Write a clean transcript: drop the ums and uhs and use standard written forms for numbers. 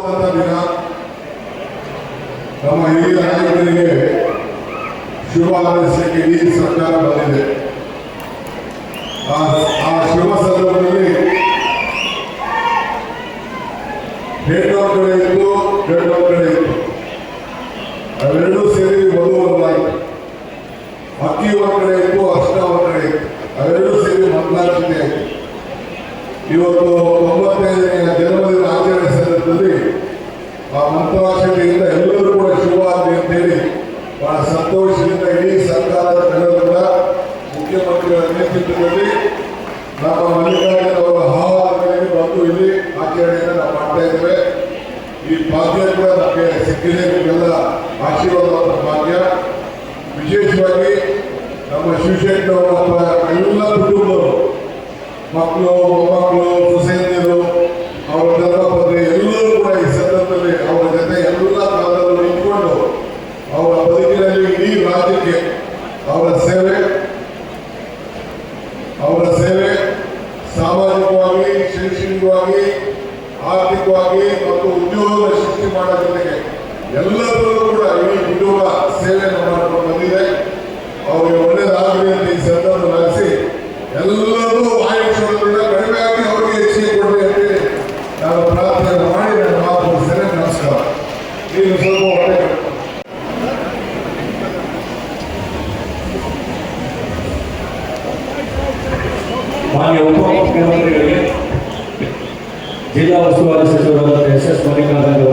ಅದ್ಭುತವಾದಂಥ ದಿನ. ನಮ್ಮ ಹಿರಿಯ ನಾಯಕರಿಗೆ ಶುಭ ಹಾರೈಸಲಿಕ್ಕೆ ಇಡೀ ಸರ್ಕಾರ ಬಂದಿದೆ. ಆ ಶುಭ ಸಂದರ್ಭದಲ್ಲಿ ಹೆಣ್ಣು ಕಡೆ ಇತ್ತು, ಗಂಡು ಕಡೆ ಇತ್ತು, ಅವೆರಡೂ ಸೇರಿ ಒಂದಾಯಿತು. ಅಕ್ಕಿ ಒಂದ್ ಕಡೆ ಇತ್ತು, ಅರ್ಶನ ಒಂದ್ ಕಡೆ ಇತ್ತು, ಅವೆರಡೂ ಸೇರಿ ಮಂಗಳಾರತಿ ಆಯಿತು. ಇವತ್ತು 95ನೇ ಜನ್ಮದಿನ ಆಚರಣೆ ಸಂದರ್ಭದಲ್ಲಿ ಆ ಮಂತ್ರಾಕ್ಷತೆಯಿಂದ ಎಲ್ಲರೂ ಕೂಡ ಶುಭವಾಗಲಿ ಅಂತೇಳಿ ಬಹಳ ಸಂತೋಷದಿಂದ ಇಡೀ ಸರ್ಕಾರದ ಕಡೆಯಿಂದ ಮುಖ್ಯಮಂತ್ರಿಗಳ ನೇತೃತ್ವದಲ್ಲಿ ನಮ್ಮ ಮಲ್ಲಿಕಾರ್ಜುನ ಅವರ ಆಹ್ವಾನಗಳಿಗೆ ಬಂದು ಇಲ್ಲಿ ಆಚರಣೆಯನ್ನು ನಾವು ಮಾಡ್ತಾ ಇದ್ದೇವೆ. ಈ ಭಾಗ್ಯ ಕೂಡ ನಮಗೆ ಸಿಕ್ಕಿದೆ. ನಿಮಗೆಲ್ಲ ಆಶೀರ್ವಾದ ಭಾಗ್ಯ. ವಿಶೇಷವಾಗಿ ನಮ್ಮ ಶಿವಶೆಟ್ಟರವರ ಎಲ್ಲ ಕುಟುಂಬರು, ಮಕ್ಕಳು, ಮೊಮ್ಮಕ್ಕಳು, ಸೊಸೆಯರು, ಅವರ ಧರ್ಮಪತ್ನಿ ಎಲ್ಲರೂ ಕೂಡ ಈ ಸಂದರ್ಭದಲ್ಲಿ ಅವರ ಜೊತೆ ಎಲ್ಲ ಕಾಲದಲ್ಲೂ ನಿಂತ್ಕೊಂಡು ಅವರ ಬದುಕಿನಲ್ಲಿ ಇಡೀ ರಾಜ್ಯಕ್ಕೆ ಅವರ ಸೇವೆ ಸಾಮಾಜಿಕವಾಗಿ, ಶೈಕ್ಷಣಿಕವಾಗಿ, ಆರ್ಥಿಕವಾಗಿ ಮತ್ತು ಉದ್ಯೋಗ ಸೃಷ್ಟಿ ಮಾಡೋ ಜೊತೆಗೆ ಎಲ್ಲದರಲ್ಲೂ ಕೂಡ ಇಡೀ ಕುಟುಂಬ ಸೇವೆಯನ್ನು ಮಾಡಿಕೊಂಡು ಬಂದಿದೆ. ಅವರಿಗೆ ಒಳ್ಳೆಯದಾಗಲಿ ಅಂತ ಈ ಸಂದರ್ಭ ನಡೆಸಿ ಎಲ್ಲರೂ ಆಯುಷ್ಯದಿಂದ ಕಡಿಮೆ ಆಗಿ ಅವರಿಗೆ ಹೆಚ್ಚಿಗೆ ಕೊಡಲಿ ಅಂತೇಳಿ ನಾನು ಪ್ರಾರ್ಥನೆ ಮಾಡಿ ನನ್ನ ಮಾತು ಮುಗಿಸ್ತೇನೆ. ನಮಸ್ಕಾರ. ನೀವು ಸ್ವಲ್ಪ ಹೊಟ್ಟೆ ಮಾನ್ಯ ಉಪಮುಖ್ಯಮಂತ್ರಿಗಳಿಗೆ ಜಿಲ್ಲಾ ಉಸ್ತುವಾರಿ ಸಚಿವರಾದ ಎಸ್ ಎಸ್ ಮಲ್ಲಿಕಾರ್ಜುನ